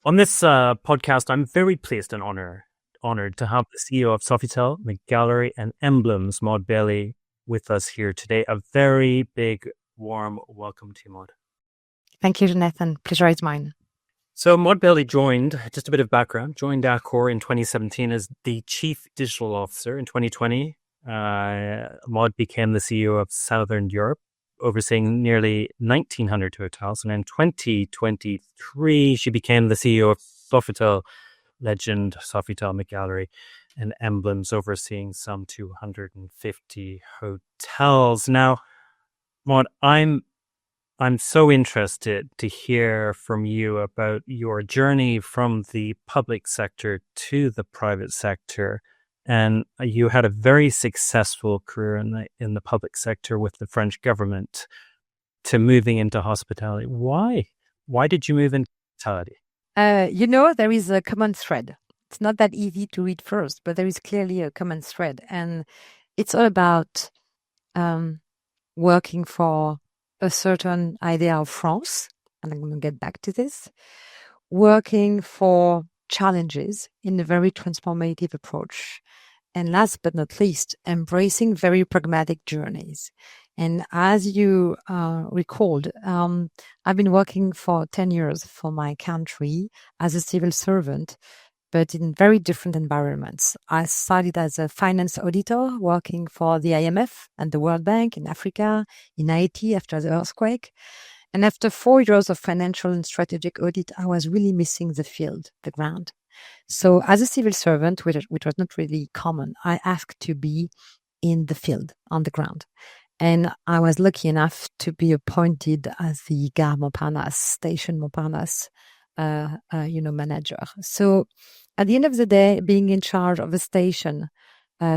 On this podcast, I'm very pleased and honored to have the CEO of Sofitel, MGallery and Emblems, Maud Bailey, with us here today. A very big, warm welcome to you, Maud. Thank you, Jonathan. Pleasure is mine. So Maud Bailey joined, just a bit of background, joined Accor in 2017 as the Chief Digital Officer. In 2020, Maud became the CEO of Southern Europe, overseeing nearly 1,900 hotels. And in 2023, she became the CEO of Sofitel Legend, Sofitel McGallery, and Emblems, overseeing some 250 hotels. Now, Maud, I'm so interested to hear from you about your journey from the public sector to the private sector. And you had a very successful career in the public sector with the French government to moving into hospitality. Why? Why did you move into hospitality? There is a common thread. It's not that easy to read first, but there is clearly a common thread. And it's all about working for a certain idea of France. And I'm going to get back to this. Working for challenges in a very transformative approach. And last but not least, embracing very pragmatic journeys. And as you recalled, I've been working for 10 years for my country as a civil servant, but in very different environments. I started as a finance auditor working for the IMF and the World Bank in Africa, in Haiti after the earthquake. And after 4 years of financial and strategic audit, I was really missing the field, the ground. So as a civil servant, which was not really common, I asked to be in the field, on the ground. And I was lucky enough to be appointed as the Gare Montparnasse, Station Montparnasse, manager. So at the end of the day, being in charge of a station,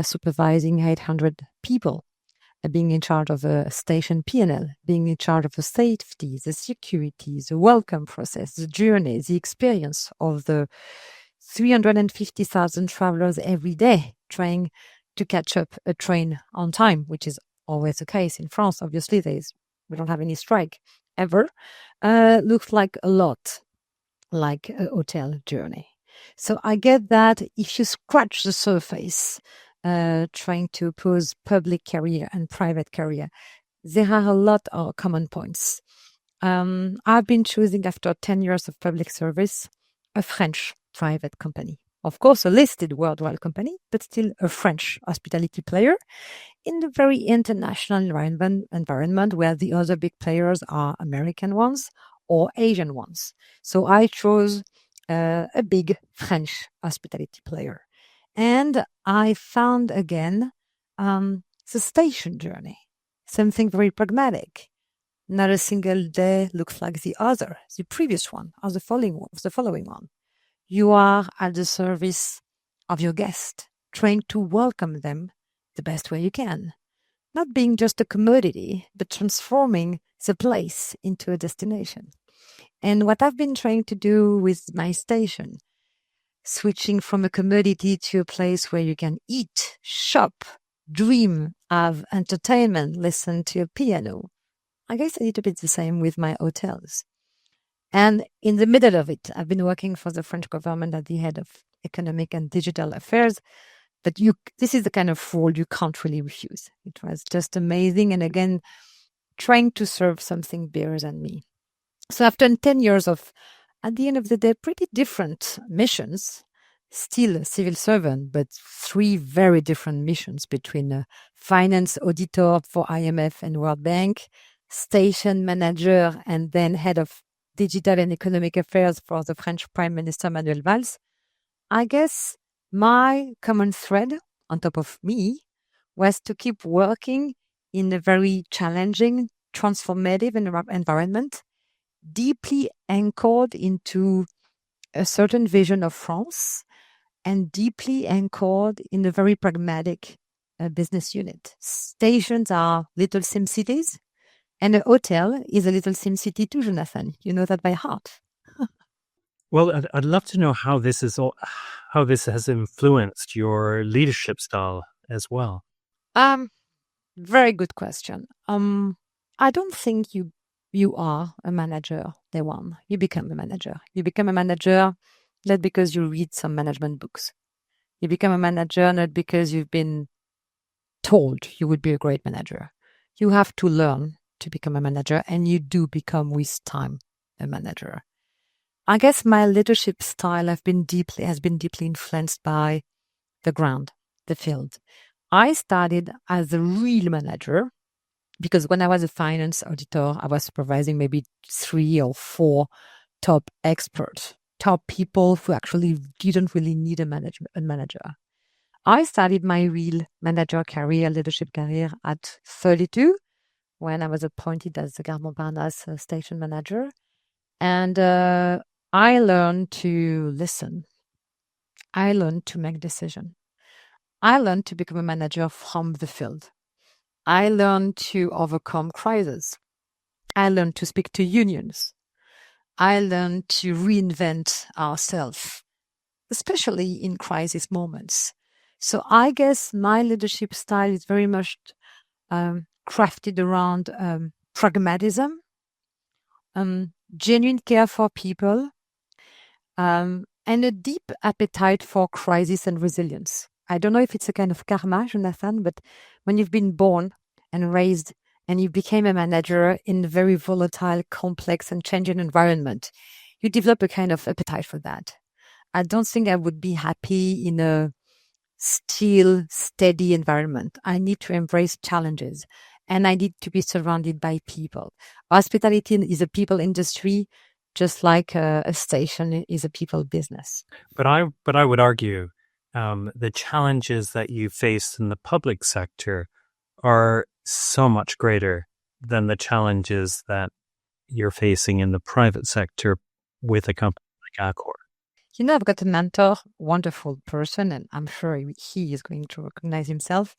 supervising 800 people, being in charge of a station P&L, being in charge of the safety, the security, the welcome process, the journey, the experience of the 350,000 travelers every day trying to catch up a train on time, which is always the case in France. Obviously, we don't have any strike ever. Looks like a lot like a hotel journey. So I get that if you scratch the surface, trying to oppose public career and private career, there are a lot of common points. I've been choosing, after 10 years of public service, a French private company. Of course, a listed worldwide company, but still a French hospitality player in a very international environment where the other big players are American ones or Asian ones. So I chose a big French hospitality player. And I found again the station journey, something very pragmatic. Not a single day looks like the other, the previous one, or the following one. You are at the service of your guest, trying to welcome them the best way you can. Not being just a commodity, but transforming the place into a destination. And what I've been trying to do with my station, switching from a commodity to a place where you can eat, shop, dream, have entertainment, listen to a piano. I guess a little bit the same with my hotels. And in the middle of it, I've been working for the French government at the head of economic and digital affairs. But this is the kind of role you can't really refuse. It was just amazing. And again, trying to serve something bigger than me. So after 10 years of, at the end of the day, pretty different missions, still a civil servant, but 3 very different missions between a finance auditor for IMF and World Bank, station manager, and then head of digital and economic affairs for the French Prime Minister Manuel Valls. I guess my common thread on top of me was to keep working in a very challenging, transformative environment, deeply anchored into a certain vision of France and deeply anchored in a very pragmatic business unit. Stations are little sim cities, and a hotel is a little sim city too, Jonathan. You know that by heart. Well, I'd love to know how this has influenced your leadership style as well. Very good question. I don't think you are a manager day one. You become a manager. You become a manager not because you read some management books. You become a manager not because you've been told you would be a great manager. You have to learn to become a manager, and you do become with time a manager. I guess my leadership style has been deeply influenced by the ground, the field. I started as a real manager because when I was a finance auditor, I was supervising maybe 3 or 4 top experts, top people who actually didn't really need a manager. I started my real manager career, leadership career at 32 when I was appointed as the Gare Montparnasse station manager. And I learned to listen. I learned to make decisions. I learned to become a manager from the field. I learned to overcome crises. I learned to speak to unions. I learned to reinvent ourselves, especially in crisis moments. So I guess my leadership style is very much crafted around pragmatism, genuine care for people, and a deep appetite for crisis and resilience. I don't know if it's a kind of karma, Jonathan, but when you've been born and raised and you became a manager in a very volatile, complex, and changing environment, you develop a kind of appetite for that. I don't think I would be happy in a still, steady environment. I need to embrace challenges, and I need to be surrounded by people. Hospitality is a people industry, just like a station is a people business. But I would argue the challenges that you face in the public sector are so much greater than the challenges that you're facing in the private sector with a company like Accor. You know, I've got a mentor, wonderful person, and I'm sure he is going to recognize himself.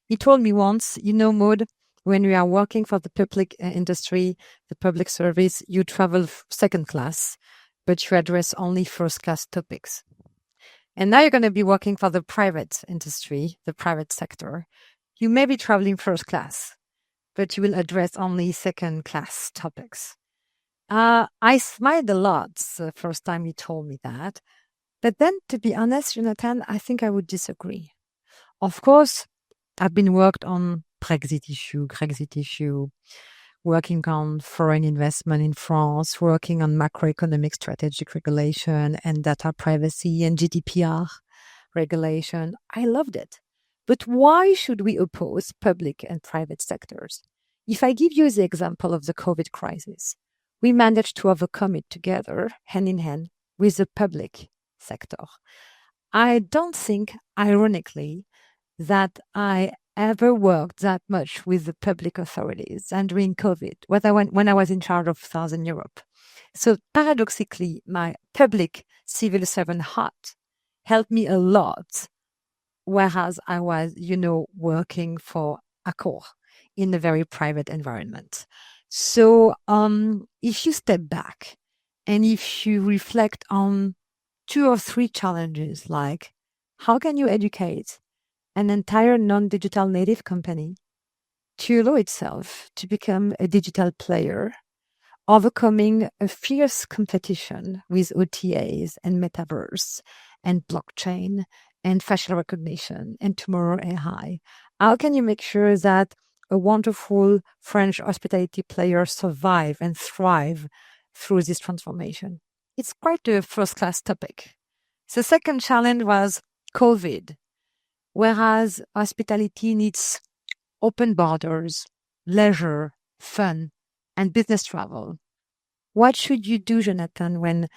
He told me once, you know, Maud, when we are working for the public industry, the public service, you travel second class, but you address only first class topics. And now you're going to be working for the private industry, the private sector. You may be traveling first class, but you will address only second class topics. I smiled a lot the first time he told me that. But then, to be honest, Jonathan, I think I would disagree. Of course, I've been worked on Brexit issue, working on foreign investment in France, working on macroeconomic strategic regulation and data privacy and GDPR regulation. I loved it. But why should we oppose public and private sectors? If I give you the example of the COVID crisis, we managed to overcome it together, hand in hand, with the public sector. I don't think, ironically, that I ever worked that much with the public authorities and during COVID, when I was in charge of Southern Europe. So paradoxically, my public civil servant heart helped me a lot, whereas I was, working for Accor in a very private environment. So if you step back and if you reflect on 2 or 3 challenges, like how can you educate an entire non-digital native company to allow itself to become a digital player, overcoming a fierce competition with OTAs and metaverse and blockchain and facial recognition and tomorrow AI? How can you make sure that a wonderful French hospitality player survive and thrive through this transformation? It's quite a first-class topic. The second challenge was COVID. Whereas hospitality needs open borders, leisure, fun, and business travel. What should you do, Jonathan, when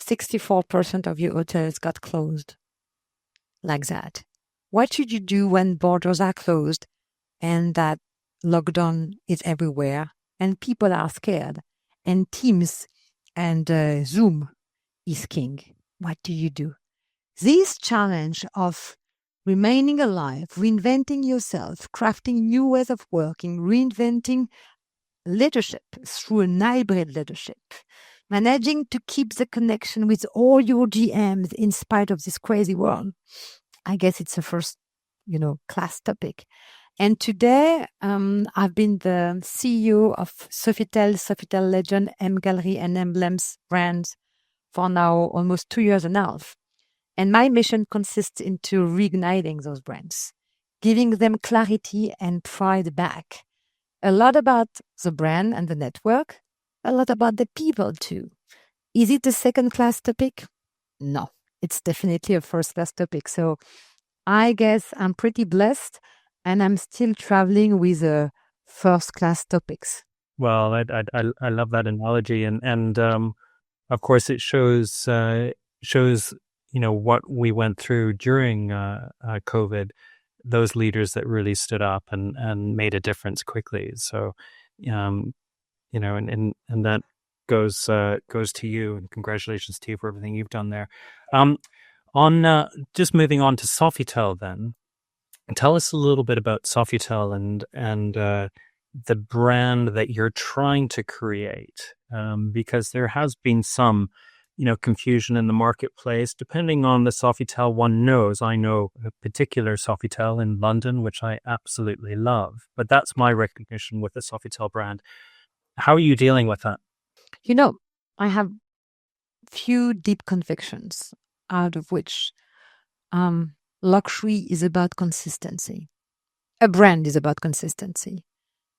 64% of your hotels got closed like that? What should you do when borders are closed and that lockdown is everywhere and people are scared and Teams and Zoom is king? What do you do? This challenge of remaining alive, reinventing yourself, crafting new ways of working, reinventing leadership through a hybrid leadership, managing to keep the connection with all your GMs in spite of this crazy world. I guess it's a first, class topic. And today, I've been the CEO of Sofitel Legend, MGallery and Emblems brands for now almost 2 years and a half. And my mission consists into reigniting those brands, giving them clarity and pride back. A lot about the brand and the network, a lot about the people too. Is it a second-class topic? No, it's definitely a first-class topic. So I guess I'm pretty blessed, and I'm still traveling with first-class topics. Well, I love that analogy, and of course it shows what we went through during COVID. Those leaders that really stood up and made a difference quickly. So, and that goes to you, and congratulations to you for everything you've done there. On just moving on to Sofitel, then tell us a little bit about Sofitel and the brand that you're trying to create, because there has been some confusion in the marketplace. Depending on the Sofitel one knows, I know a particular Sofitel in London, which I absolutely love, but that's my recognition with the Sofitel brand. How are you dealing with that? I have few deep convictions, out of which luxury is about consistency. A brand is about consistency,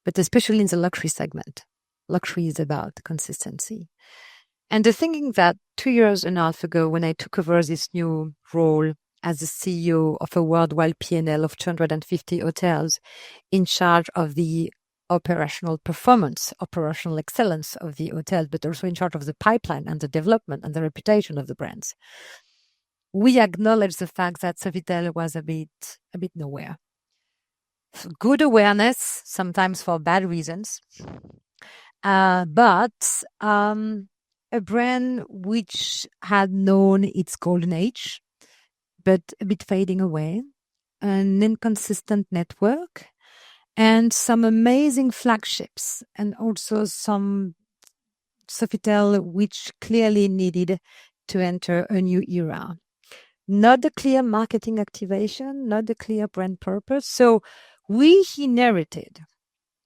but especially in the luxury segment, luxury is about consistency. And the thinking that 2 years and a half ago, when I took over this new role as the CEO of a worldwide P&L of 250 hotels, in charge of the operational performance, operational excellence of the hotel, but also in charge of the pipeline and the development and the reputation of the brands, we acknowledge the fact that Sofitel was a bit nowhere. Good awareness, sometimes for bad reasons, but a brand which had known its golden age, but a bit fading away, an inconsistent network, and some amazing flagships, and also some Sofitel which clearly needed to enter a new era. Not a clear marketing activation, not a clear brand purpose. So we inherited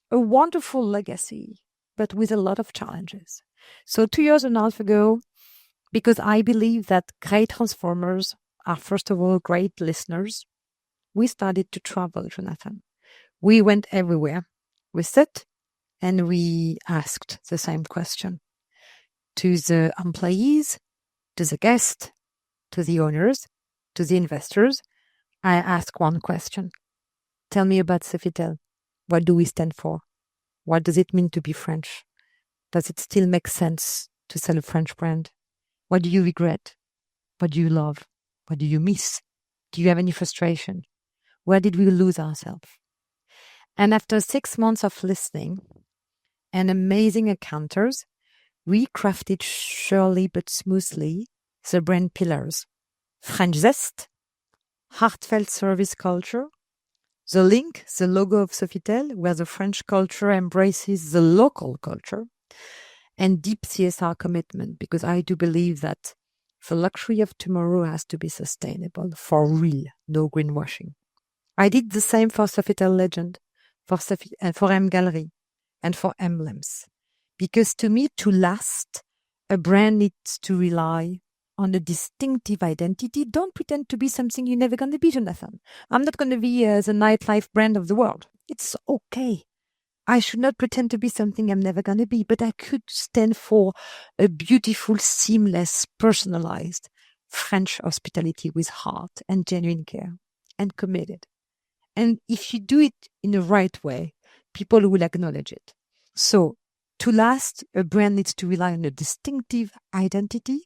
a wonderful legacy, but with a lot of challenges. So 2 years and a half ago, because I believe that great transformers are, first of all, great listeners, we started to travel, Jonathan. We went everywhere. We sat and we asked the same question to the employees, to the guests, to the owners, to the investors. I asked one question. Tell me about Sofitel. What do we stand for? What does it mean to be French? Does it still make sense to sell a French brand? What do you regret? What do you love? What do you miss? Do you have any frustration? Where did we lose ourselves? And after 6 months of listening and amazing encounters, we crafted surely but smoothly the brand pillars: French zest, heartfelt service culture, the link, the logo of Sofitel, where the French culture embraces the local culture, and deep CSR commitment, because I do believe that the luxury of tomorrow has to be sustainable, for real, no greenwashing. I did the same for Sofitel Legend, for MGallery, and for Emblems. Because to me, to last, a brand needs to rely on a distinctive identity. Don't pretend to be something you're never going to be, Jonathan. I'm not going to be the nightlife brand of the world. It's okay. I should not pretend to be something I'm never going to be, but I could stand for a beautiful, seamless, personalized French hospitality with heart and genuine care and committed. And if you do it in the right way, people will acknowledge it. So to last, a brand needs to rely on a distinctive identity,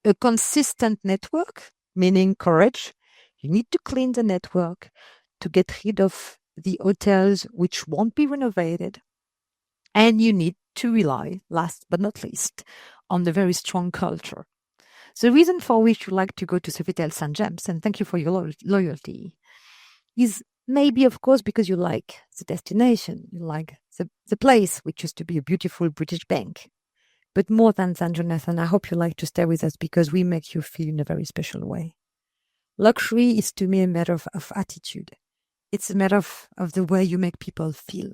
a consistent network, meaning courage. You need to clean the network to get rid of the hotels which won't be renovated. And you need to rely, last but not least, on the very strong culture. The reason for which you like to go to Sofitel St. James, and thank you for your loyalty, is maybe, of course, because you like the destination, you like the place, which used to be a beautiful British bank. But more than that, Jonathan, I hope you like to stay with us because we make you feel in a very special way. Luxury is to me a matter of attitude. It's a matter of the way you make people feel.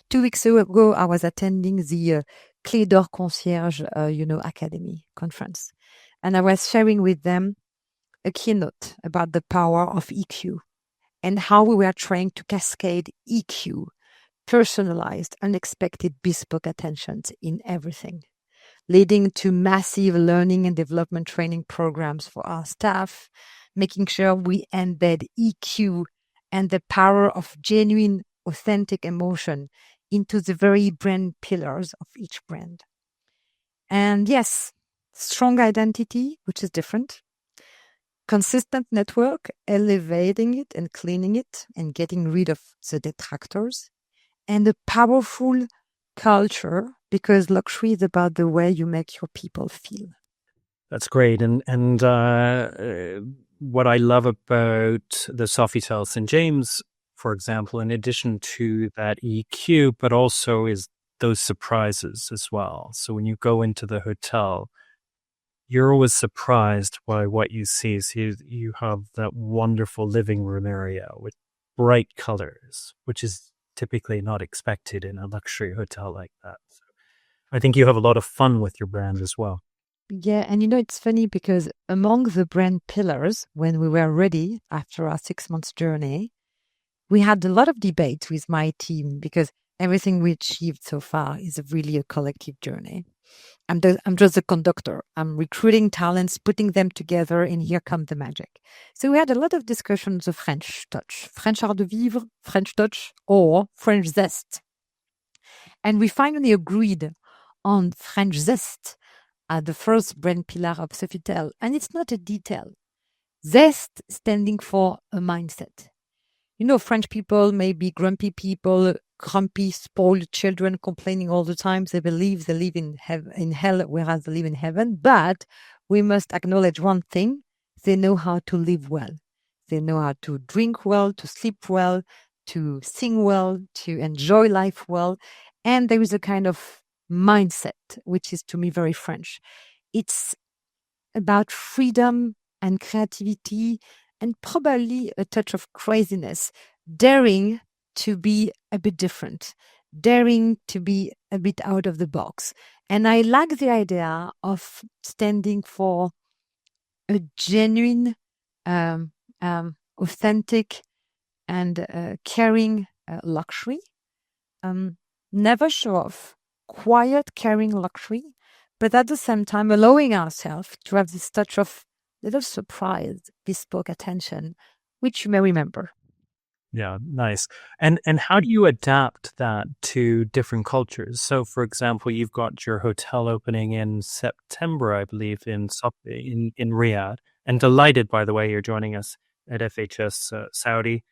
2 weeks ago, I was attending the Clé d'Or Concierge, Academy conference. And I was sharing with them a keynote about the power of EQ and how we were trying to cascade EQ, personalized, unexpected, bespoke attentions in everything, leading to massive learning and development training programs for our staff, making sure we embed EQ and the power of genuine, authentic emotion into the very brand pillars of each brand. And yes, strong identity, which is different, consistent network, elevating it and cleaning it and getting rid of the detractors, and a powerful culture, because luxury is about the way you make your people feel. That's great. And what I love about the Sofitel St. James, for example, in addition to that EQ, but also is those surprises as well. So when you go into the hotel, you're always surprised by what you see. So you have that wonderful living room area with bright colors, which is typically not expected in a luxury hotel like that. So I think you have a lot of fun with your brand as well. Yeah, and it's funny because among the brand pillars, when we were ready after our 6 months journey, we had a lot of debates with my team because everything we achieved so far is really a collective journey. I'm just a conductor. I'm recruiting talents, putting them together, and here comes the magic. So we had a lot of discussions of French touch, French art de vivre, French touch, or French zest. And we finally agreed on French zest as the first brand pillar of Sofitel. And it's not a detail. Zest standing for a mindset. French people may be grumpy people, grumpy, spoiled children complaining all the time. They believe they live in hell, whereas they live in heaven. But we must acknowledge one thing. They know how to live well. They know how to drink well, to sleep well, to sing well, to enjoy life well. And there is a kind of mindset, which is to me very French. It's about freedom and creativity and probably a touch of craziness, daring to be a bit different, daring to be a bit out of the box. And I like the idea of standing for a genuine, authentic, and caring luxury. Never show off, quiet, caring luxury, but at the same time allowing ourselves to have this touch of little surprise, bespoke attention, which you may remember. Yeah, nice. And how do you adapt that to different cultures? So, for example, you've got your hotel opening in September, I believe, in Riyadh. And delighted, by the way, you're joining us at FHS Saudi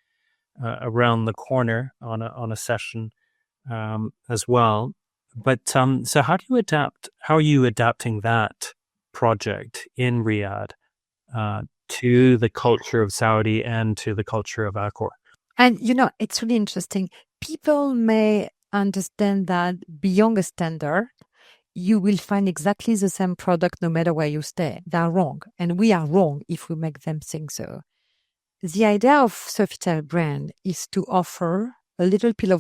around the corner on a session as well. But so how do you adapt? How are you adapting that project in Riyadh to the culture of Saudi and to the culture of Accor? And it's really interesting. People may understand that beyond a standard, you will find exactly the same product no matter where you stay. They're wrong, and we are wrong if we make them think so. The idea of Sofitel brand is to offer a little piece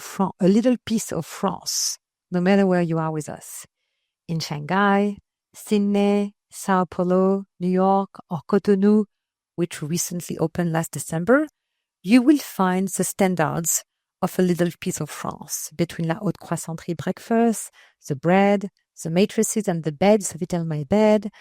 of France, no matter where you are with us. In Shanghai, Sydney, Sao Paulo, New York, or Cotonou, which recently opened last December, you will find the standards of a little piece of France between la haute croissanterie breakfast, the bread, the mattresses and the bed, Sofitel My Bed,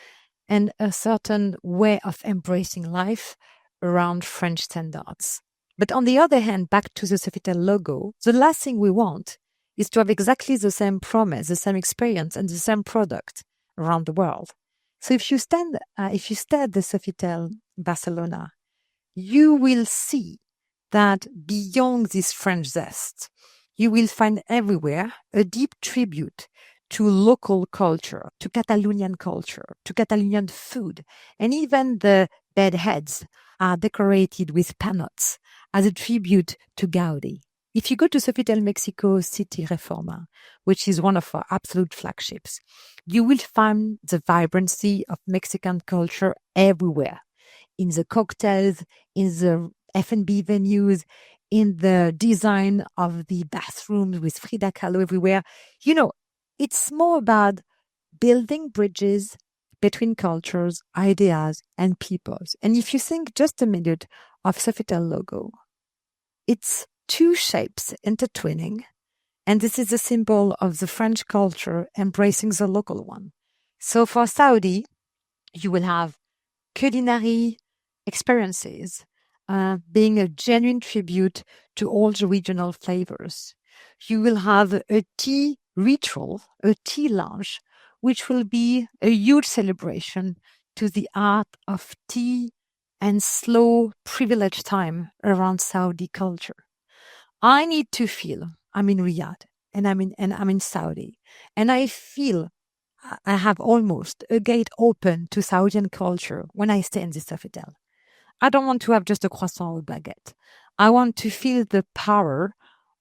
and a certain way of embracing life around French standards. But on the other hand, back to the Sofitel logo, the last thing we want is to have exactly the same promise, the same experience, and the same product around the world. So if you stay at the Sofitel Barcelona, you will see that beyond this French zest, you will find everywhere a deep tribute to local culture, to Catalonian culture, to Catalonian food, and even the bed heads are decorated with panots as a tribute to Gaudi. If you go to Sofitel Mexico City Reforma, which is one of our absolute flagships, you will find the vibrancy of Mexican culture everywhere, in the cocktails, in the F&B venues, in the design of the bathrooms with Frida Kahlo everywhere. It's more about building bridges between cultures, ideas, and peoples. And if you think just a minute of Sofitel logo, it's two shapes intertwining, and this is a symbol of the French culture embracing the local one. So for Saudi, you will have culinary experiences, being a genuine tribute to all the regional flavors. You will have a tea ritual, a tea lounge, which will be a huge celebration to the art of tea and slow, privileged time around Saudi culture. I need to feel I'm in Riyadh and I'm in Saudi, and I feel I have almost a gate open to Saudian culture when I stay in this Sofitel. I don't want to have just a croissant or baguette. I want to feel the power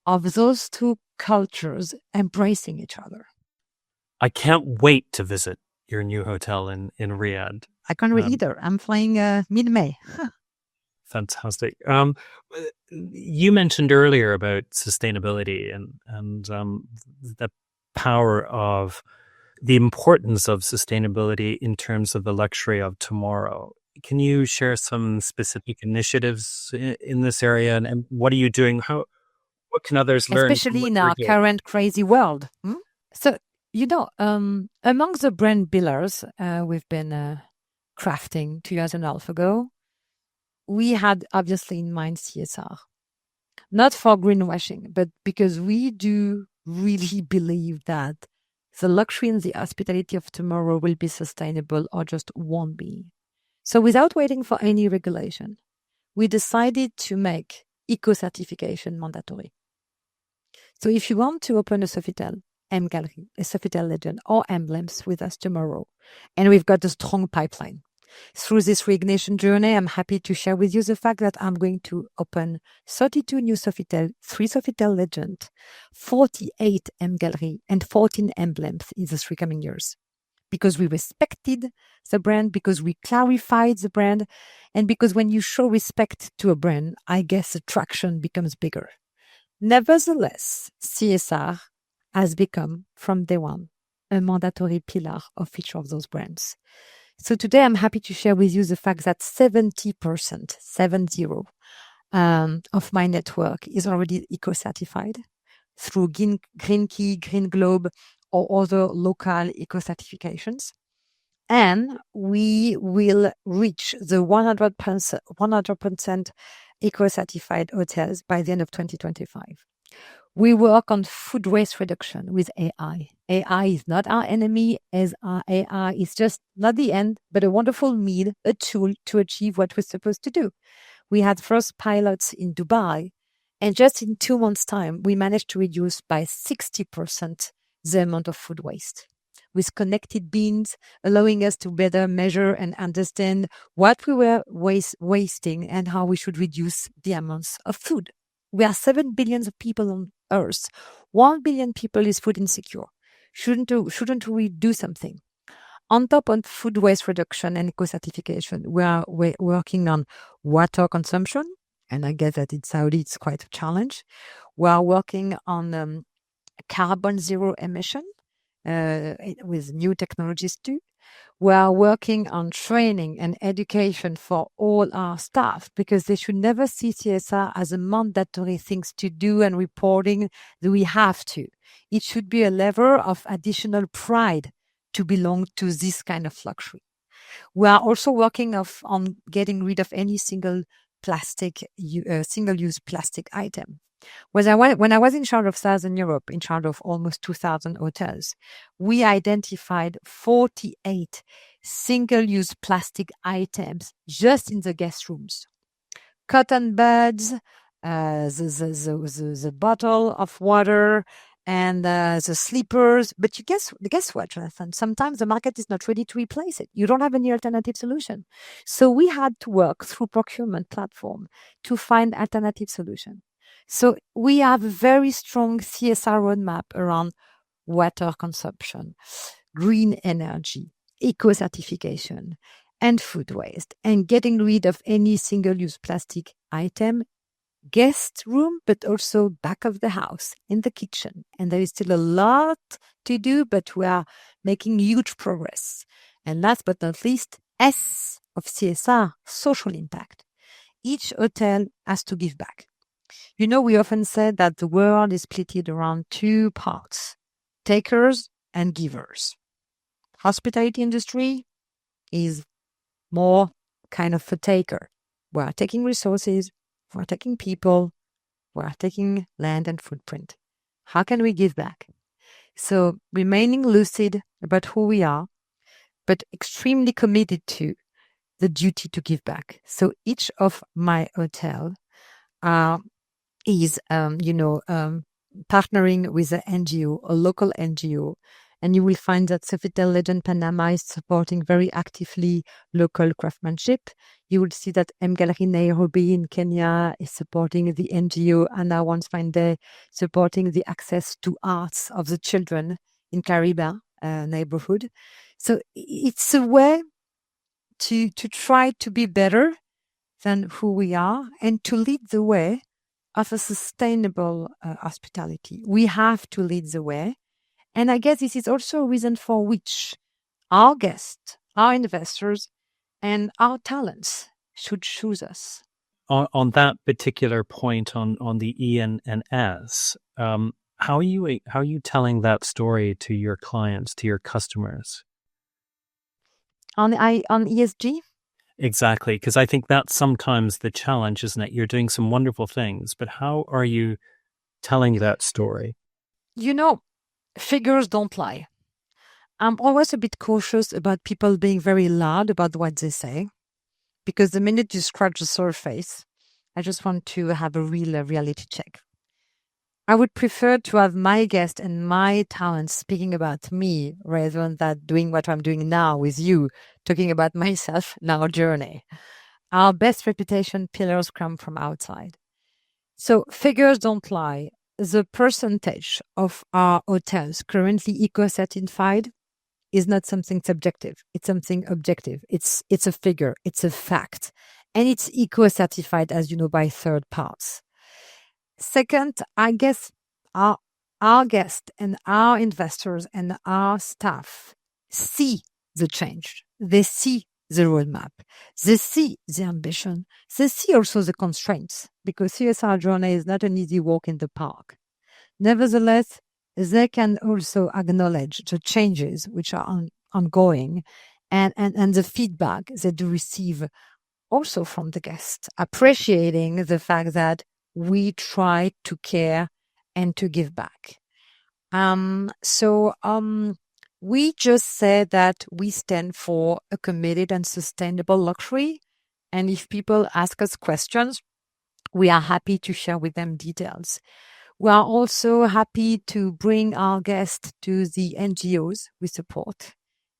of those two cultures embracing each other. I can't wait to visit your new hotel in Riyadh. I can't wait either. I'm flying mid-May. Fantastic. You mentioned earlier about sustainability and the power of the importance of sustainability in terms of the luxury of tomorrow. Can you share some specific initiatives in this area, and what are you doing? What can others learn? Especially in our current crazy world. So, among the brand pillars we've been crafting 2 years and a half ago, we had obviously in mind CSR. Not for greenwashing, but because we do really believe that the luxury and the hospitality of tomorrow will be sustainable or just won't be. So without waiting for any regulation, we decided to make eco-certification mandatory. So if you want to open a Sofitel, MGallery, a Sofitel Legend, or Emblems with us tomorrow, and we've got a strong pipeline. Through this reignition journey, I'm happy to share with you the fact that I'm going to open 32 new Sofitel, 3 Sofitel Legend, 48 MGallery, and 14 Emblems in the 3 coming years. Because we respected the brand, because we clarified the brand, and because when you show respect to a brand, I guess the traction becomes bigger. Nevertheless, CSR has become, from day one, a mandatory pillar of each of those brands. So today I'm happy to share with you the fact that 70%, 70, of my network is already eco-certified through Green Key, Green Globe, or other local eco-certifications. And we will reach the 100% eco-certified hotels by the end of 2025. We work on food waste reduction with AI. AI is not our enemy, as our AI is just not the end, but a wonderful means, a tool to achieve what we're supposed to do. We had first pilots in Dubai, and just in 2 months' time, we managed to reduce by 60% the amount of food waste, with connected bins, allowing us to better measure and understand what we were wasting and how we should reduce the amounts of food. We are 7 billion people on Earth. 1 billion people is food insecure. Shouldn't we do something? On top of food waste reduction and eco-certification, we're working on water consumption, and I guess that in Saudi it's quite a challenge. We are working on carbon zero emission with new technologies too. We are working on training and education for all our staff, because they should never see CSR as a mandatory things to do and reporting that we have to. It should be a level of additional pride to belong to this kind of luxury. We are also working on getting rid of any single-use plastic item. When I was in charge of Southern Europe, in charge of almost 2,000 hotels, we identified 48 single-use plastic items just in the guest rooms. Cotton buds, the bottle of water, and the sleepers. But guess what, Jonathan? Sometimes the market is not ready to replace it. You don't have any alternative solution. So we had to work through procurement platform to find alternative solution. So we have a very strong CSR roadmap around water consumption, green energy, eco-certification, and food waste, and getting rid of any single-use plastic item guest room, but also back of the house, in the kitchen. And there is still a lot to do, but we are making huge progress. And last but not least, S of CSR, social impact. Each hotel has to give back. We often say that the world is split around two parts, takers and givers. Hospitality industry is more kind of a taker. We are taking resources, we are taking people, we are taking land and footprint. How can we give back? So remaining lucid about who we are, but extremely committed to the duty to give back. So each of my hotel is, partnering with an NGO, a local NGO. And you will find that Sofitel Legend Panama is supporting very actively local craftsmanship. You will see that MGallery Nairobi in Kenya is supporting the NGO Anna Once Fine Day, supporting the access to arts of the children in Kariba neighborhood. So it's a way to try to be better than who we are and to lead the way of a sustainable hospitality. We have to lead the way. And I guess this is also a reason for which our guests, our investors, and our talents should choose us. On that particular point on the E and S, how are you telling that story to your clients, to your customers? On ESG? Exactly, because I think that's sometimes the challenge, isn't it? You're doing some wonderful things, but how are you telling that story? Figures don't lie. I'm always a bit cautious about people being very loud about what they say, because the minute you scratch the surface, I just want to have a real reality check. I would prefer to have my guest and my talent speaking about me rather than that doing what I'm doing now with you, talking about myself and our journey. Our best reputation pillars come from outside. So figures don't lie. The percentage of our hotels currently eco-certified is not something subjective. It's something objective. It's a figure. It's a fact. And it's eco-certified, as you know, by third parts. Second, I guess our guests and our investors and our staff see the change. They see the roadmap. They see the ambition. They see also the constraints, because CSR journey is not an easy walk in the park. Nevertheless, they can also acknowledge the changes which are ongoing and the feedback they do receive also from the guests, appreciating the fact that we try to care and to give back. We just said that we stand for a committed and sustainable luxury. And if people ask us questions, we are happy to share with them details. We are also happy to bring our guests to the NGOs we support.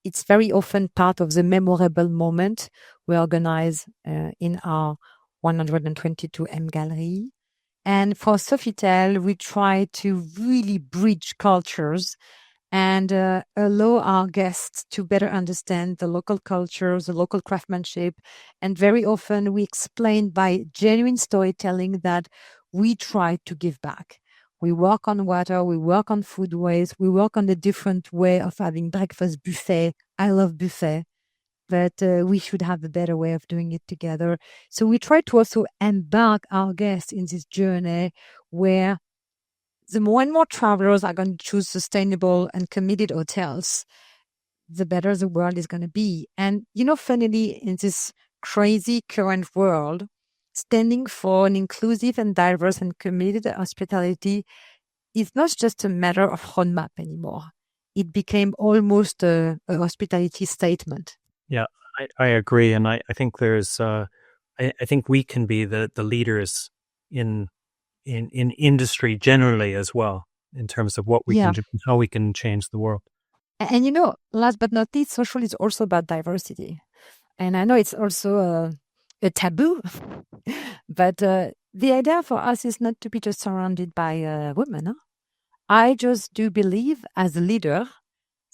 It's very often part of the memorable moment we organize in our 122 MGallery. And for Sofitel, we try to really bridge cultures and allow our guests to better understand the local culture, the local craftsmanship. And very often we explain by genuine storytelling that we try to give back. We work on water, we work on food waste, we work on a different way of having breakfast buffet. I love buffet, but we should have a better way of doing it together. So we try to also embark our guests in this journey where the more and more travelers are going to choose sustainable and committed hotels, the better the world is going to be. And, funnily, in this crazy current world, standing for an inclusive and diverse and committed hospitality is not just a matter of roadmap anymore. It became almost a hospitality statement. Yeah, I agree, and I think there's I think we can be the leaders in industry generally as well, in terms of what we can do, how we can change the world. And last but not least, social is also about diversity. And I know it's also a taboo, but the idea for us is not to be just surrounded by women. Huh? I just do believe as a leader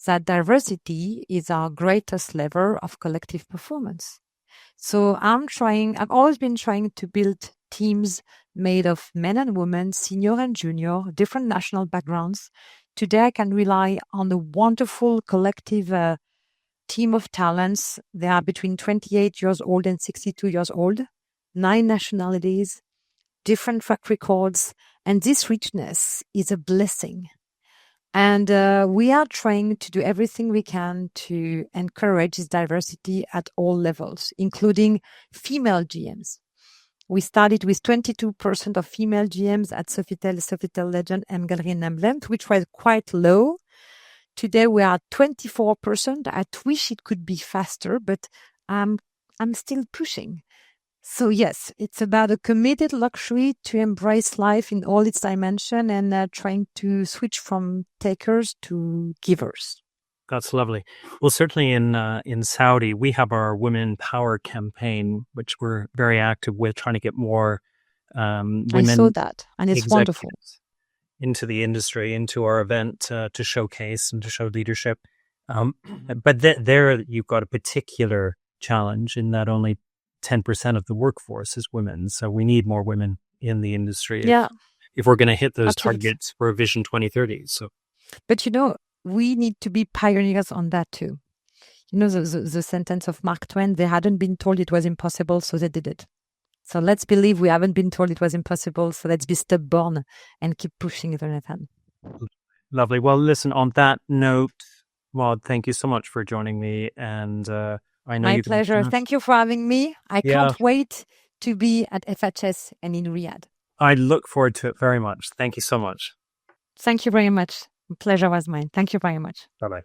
that diversity is our greatest lever of collective performance. So I've always been trying to build teams made of men and women, senior and junior, different national backgrounds. Today, I can rely on the wonderful collective team of talents. They are between 28 years old and 62 years old, 9 nationalities, different track records, and this richness is a blessing. And we are trying to do everything we can to encourage this diversity at all levels, including female GMs. We started with 22% of female GMs at Sofitel Legend, MGallery Emblems, which was quite low. Today we are at 24%. I wish it could be faster, but I'm still pushing. So yes, it's about a committed luxury to embrace life in all its dimension and trying to switch from takers to givers. That's lovely. Well, certainly in Saudi, we have our Women Power campaign, which we're very active with, trying to get more women. I saw that, and it's wonderful. Into the industry, into our event to showcase and to show leadership. But there you've got a particular challenge in that only 10% of the workforce is women. So we need more women in the industry if we're going to hit those targets for Vision 2030. So, but we need to be pioneers on that too. The sentence of Mark Twain, they hadn't been told it was impossible, so they did it. So let's believe we haven't been told it was impossible, so let's be stubborn and keep pushing it ahead. Lovely. Well, listen, on that note, Maud, thank you so much for joining me. And I know my pleasure. Thank you for having me. I can't wait to be at FHS and in Riyadh. I look forward to it very much. Thank you so much. Thank you very much. The pleasure was mine. Thank you very much. Bye-bye.